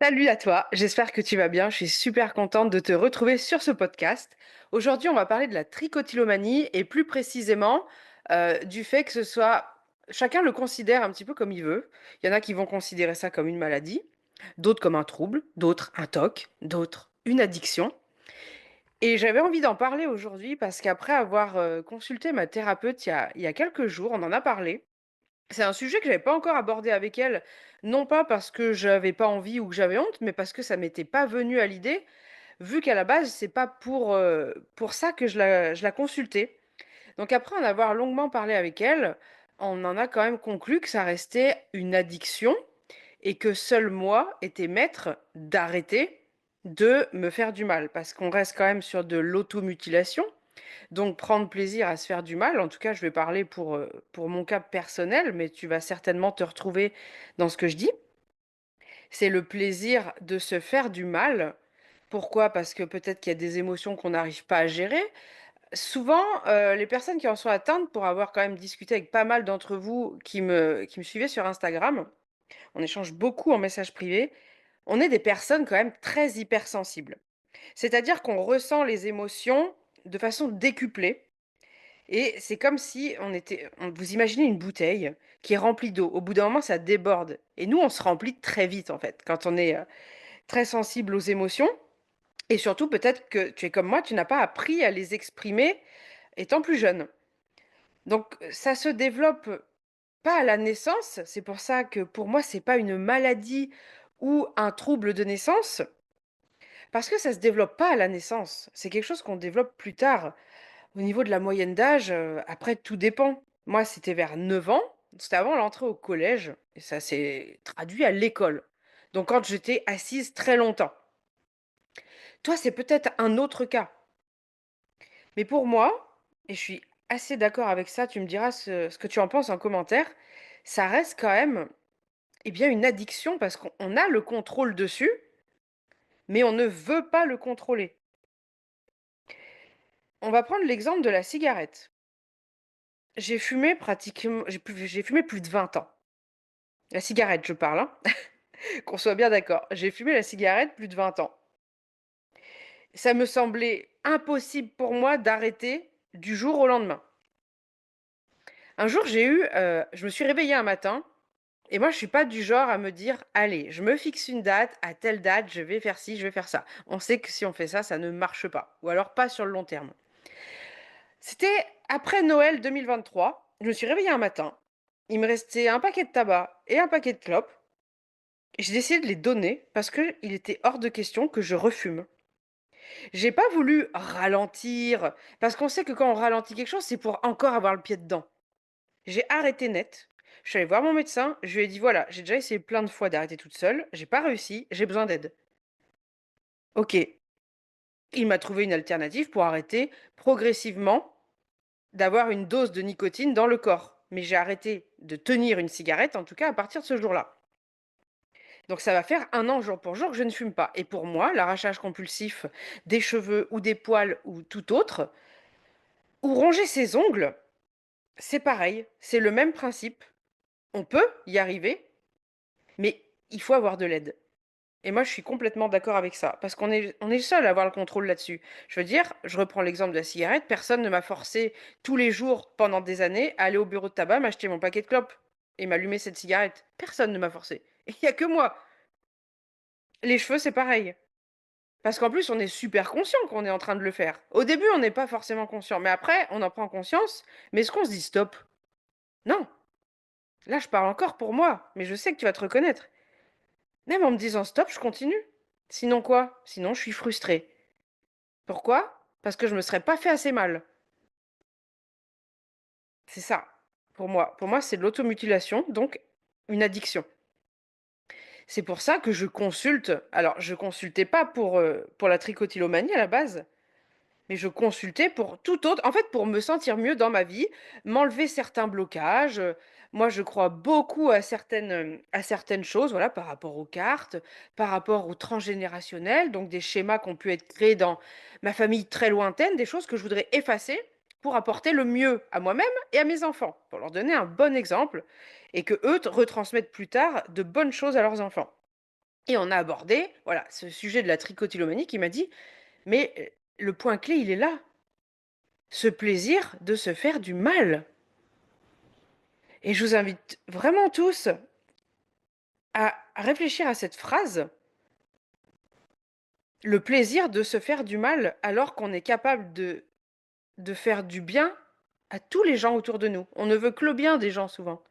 Salut à toi, j'espère que tu vas bien. Je suis super contente de te retrouver sur ce podcast. Aujourd'hui, on va parler de la trichotillomanie et plus précisément du fait que ce soit chacun le considère un petit peu comme il veut. Il y en a qui vont considérer ça comme une maladie, d'autres comme un trouble, d'autres un TOC, d'autres une addiction. Et j'avais envie d'en parler aujourd'hui parce qu'après avoir consulté ma thérapeute il y a quelques jours, on en a parlé. C'est un sujet que j'avais pas encore abordé avec elle, non pas parce que j'avais pas envie ou que j'avais honte, mais parce que ça m'était pas venu à l'idée, vu qu'à la base, c'est pas pour ça que je la consultais. Donc après en avoir longuement parlé avec elle, on en a quand même conclu que ça restait une addiction et que seul moi était maître d'arrêter de me faire du mal. Parce qu'on reste quand même sur de l'automutilation, donc prendre plaisir à se faire du mal, en tout cas je vais parler pour mon cas personnel, mais tu vas certainement te retrouver dans ce que je dis. C'est le plaisir de se faire du mal. Pourquoi? Parce que peut-être qu'il y a des émotions qu'on n'arrive pas à gérer. Souvent, les personnes qui en sont atteintes, pour avoir quand même discuté avec pas mal d'entre vous qui me suivaient sur Instagram, on échange beaucoup en message privé, on est des personnes quand même très hypersensibles. C'est-à-dire qu'on ressent les émotions de façon décuplée. Et c'est comme si vous imaginez une bouteille qui est remplie d'eau. Au bout d'un moment, ça déborde. Et nous, on se remplit très vite, en fait, quand on est très sensible aux émotions. Et surtout, peut-être que tu es comme moi, tu n'as pas appris à les exprimer étant plus jeune. Donc, ça se développe pas à la naissance. C'est pour ça que pour moi, c'est pas une maladie ou un trouble de naissance, parce que ça se développe pas à la naissance. C'est quelque chose qu'on développe plus tard. Au niveau de la moyenne d'âge, après tout dépend. Moi, c'était vers 9 ans, c'était avant l'entrée au collège et ça s'est traduit à l'école. Donc quand j'étais assise très longtemps. Toi, c'est peut-être un autre cas. Mais pour moi, et je suis assez d'accord avec ça, tu me diras ce que tu en penses en commentaire, ça reste quand même, eh bien, une addiction parce qu'on a le contrôle dessus, mais on ne veut pas le contrôler. On va prendre l'exemple de la cigarette. J'ai fumé plus de 20 ans. La cigarette, je parle, hein. Qu'on soit bien d'accord. J'ai fumé la cigarette plus de 20 ans. Ça me semblait impossible pour moi d'arrêter du jour au lendemain. Un jour, je me suis réveillée un matin et moi, je suis pas du genre à me dire: «Allez, je me fixe une date, à telle date, je vais faire ci, je vais faire ça». On sait que si on fait ça, ça ne marche pas ou alors pas sur le long terme. C'était après Noël 2023. Je me suis réveillée un matin, il me restait un paquet de tabac et un paquet de clopes. J'ai décidé de les donner parce qu'il était hors de question que je refume. J'ai pas voulu ralentir, parce qu'on sait que quand on ralentit quelque chose, c'est pour encore avoir le pied dedans. J'ai arrêté net. Je suis allée voir mon médecin, je lui ai dit: «Voilà, j'ai déjà essayé plein de fois d'arrêter toute seule, j'ai pas réussi, j'ai besoin d'aide». OK, il m'a trouvé une alternative pour arrêter progressivement d'avoir une dose de nicotine dans le corps. Mais j'ai arrêté de tenir une cigarette, en tout cas à partir de ce jour-là. Donc ça va faire 1 an jour pour jour que je ne fume pas. Et pour moi, l'arrachage compulsif des cheveux ou des poils ou tout autre, ou ronger ses ongles, c'est pareil, c'est le même principe. On peut y arriver, mais il faut avoir de l'aide. Et moi, je suis complètement d'accord avec ça, parce qu'on est seul à avoir le contrôle là-dessus. Je veux dire, je reprends l'exemple de la cigarette, personne ne m'a forcé tous les jours pendant des années à aller au bureau de tabac, m'acheter mon paquet de clopes et m'allumer cette cigarette. Personne ne m'a forcé. Il y a que moi. Les cheveux, c'est pareil. Parce qu'en plus, on est super conscient qu'on est en train de le faire. Au début, on n'est pas forcément conscient, mais après, on en prend conscience. Mais est-ce qu'on se dit stop? Non. Là, je parle encore pour moi, mais je sais que tu vas te reconnaître. Même en me disant stop, je continue. Sinon quoi? Sinon, je suis frustrée. Pourquoi? Parce que je me serais pas fait assez mal. C'est ça, pour moi. Pour moi, c'est de l'automutilation, donc une addiction. C'est pour ça que je consulte. Alors, je consultais pas pour la trichotillomanie à la base. Mais je consultais pour tout autre en fait, pour me sentir mieux dans ma vie, m'enlever certains blocages, moi, je crois beaucoup à certaines choses, voilà, par rapport aux cartes, par rapport au transgénérationnel, donc des schémas qui ont pu être créés dans ma famille très lointaine, des choses que je voudrais effacer pour apporter le mieux à moi-même et à mes enfants, pour leur donner un bon exemple et qu'eux retransmettent plus tard de bonnes choses à leurs enfants. et on a abordé, voilà, ce sujet de la tricotylomanie qui m'a dit: «Mais, le point clé, il est là, ce plaisir de se faire du mal» et je vous invite vraiment tous à réfléchir à cette phrase, le plaisir de se faire du mal alors qu'on est capable de faire du bien à tous les gens autour de nous. On ne veut que le bien des gens souvent.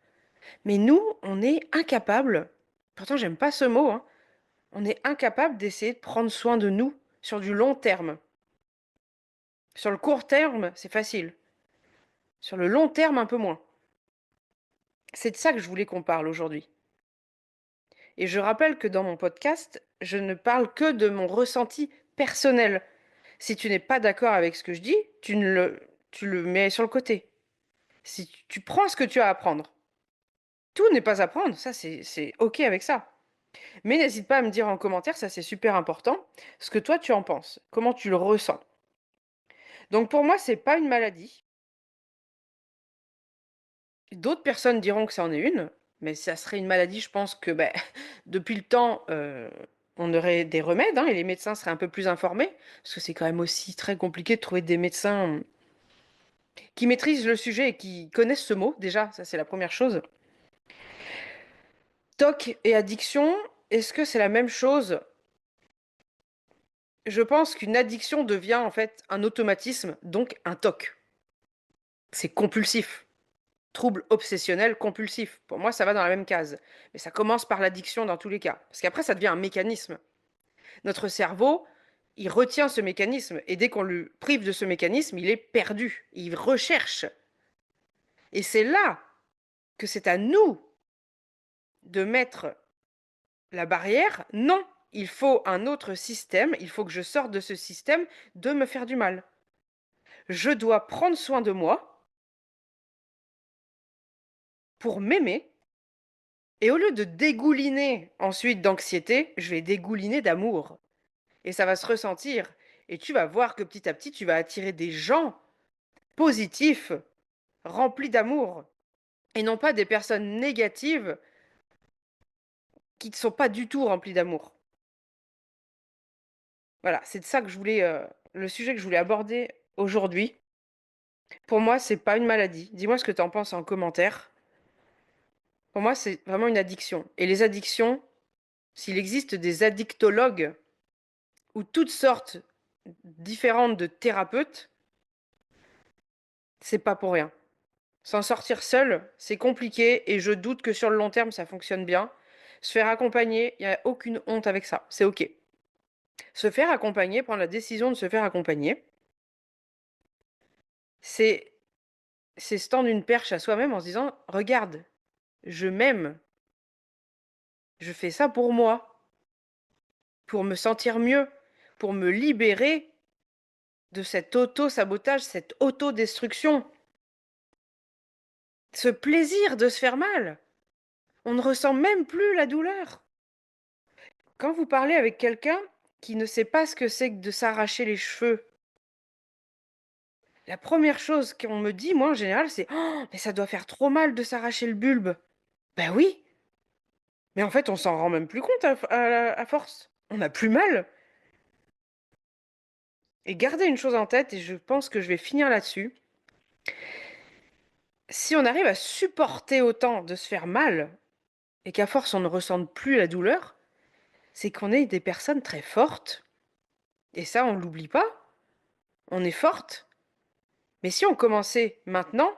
Mais nous, on est incapable, pourtant j'aime pas ce mot, hein, on est incapable d'essayer de prendre soin de nous sur du long terme. Sur le court terme, c'est facile. Sur le long terme, un peu moins. C'est de ça que je voulais qu'on parle aujourd'hui. Et je rappelle que dans mon podcast, je ne parle que de mon ressenti personnel. Si tu n'es pas d'accord avec ce que je dis, tu le mets sur le côté. Si tu prends ce que tu as à apprendre. Tout n'est pas à prendre, ça c'est OK avec ça. Mais n'hésite pas à me dire en commentaire, ça c'est super important, ce que toi tu en penses, comment tu le ressens. Donc pour moi, c'est pas une maladie. D'autres personnes diront que ça en est une, mais ça serait une maladie, je pense que, beh, depuis le temps, on aurait des remèdes, hein, et les médecins seraient un peu plus informés. Parce que c'est quand même aussi très compliqué de trouver des médecins qui maîtrisent le sujet et qui connaissent ce mot, déjà, ça c'est la première chose. TOC et addiction, est-ce que c'est la même chose? Je pense qu'une addiction devient en fait un automatisme, donc un TOC. C'est compulsif. Trouble obsessionnel compulsif. Pour moi, ça va dans la même case. Mais ça commence par l'addiction dans tous les cas. Parce qu'après, ça devient un mécanisme. Notre cerveau, il retient ce mécanisme. Et dès qu'on le prive de ce mécanisme, il est perdu. Il recherche. Et c'est là que c'est à nous de mettre la barrière. Non, il faut un autre système. Il faut que je sorte de ce système de me faire du mal. Je dois prendre soin de moi pour m'aimer. Et au lieu de dégouliner ensuite d'anxiété, je vais dégouliner d'amour. Et ça va se ressentir. Et tu vas voir que petit à petit, tu vas attirer des gens positifs, remplis d'amour. Et non pas des personnes négatives qui ne sont pas du tout remplies d'amour. Voilà, c'est de ça que je voulais, le sujet que je voulais aborder aujourd'hui. Pour moi, c'est pas une maladie. Dis-moi ce que tu en penses en commentaire. Pour moi, c'est vraiment une addiction. Et les addictions, s'il existe des addictologues ou toutes sortes différentes de thérapeutes, c'est pas pour rien. S'en sortir seul, c'est compliqué et je doute que sur le long terme, ça fonctionne bien. Se faire accompagner, il y a aucune honte avec ça, c'est OK. Se faire accompagner, prendre la décision de se faire accompagner, c'est se tendre une perche à soi-même en se disant: «Regarde, je m'aime, je fais ça pour moi, pour me sentir mieux, pour me libérer de cet auto-sabotage, cette autodestruction, ce plaisir de se faire mal». On ne ressent même plus la douleur. Quand vous parlez avec quelqu'un qui ne sait pas ce que c'est que de s'arracher les cheveux, la première chose qu'on me dit, moi, en général, c'est: «Oh, mais ça doit faire trop mal de s'arracher le bulbe». Ben oui, mais en fait, on s'en rend même plus compte à force. On a plus mal. Et gardez une chose en tête et je pense que je vais finir là-dessus. Si on arrive à supporter autant de se faire mal et qu'à force on ne ressente plus la douleur, c'est qu'on est des personnes très fortes et ça, on l'oublie pas. On est forte. Mais si on commençait maintenant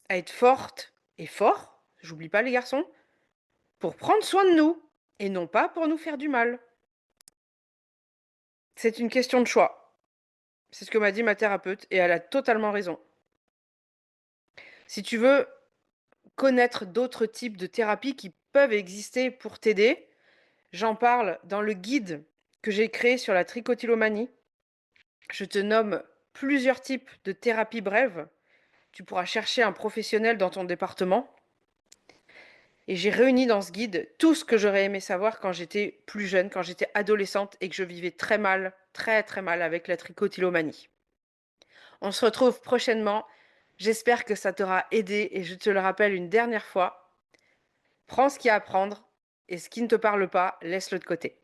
à être forte et fort, j'oublie pas les garçons, pour prendre soin de nous et non pas pour nous faire du mal. C'est une question de choix. C'est ce que m'a dit ma thérapeute et elle a totalement raison. Si tu veux connaître d'autres types de thérapies qui peuvent exister pour t'aider, j'en parle dans le guide que j'ai créé sur la tricotylomanie. Je te nomme plusieurs types de thérapies brèves. Tu pourras chercher un professionnel dans ton département. Et j'ai réuni dans ce guide tout ce que j'aurais aimé savoir quand j'étais plus jeune, quand j'étais adolescente et que je vivais très mal, très très mal avec la tricotylomanie. On se retrouve prochainement. J'espère que ça t'aura aidé et je te le rappelle une dernière fois. Prends ce qu'il y a à prendre, et ce qui ne te parle pas, laisse-le de côté.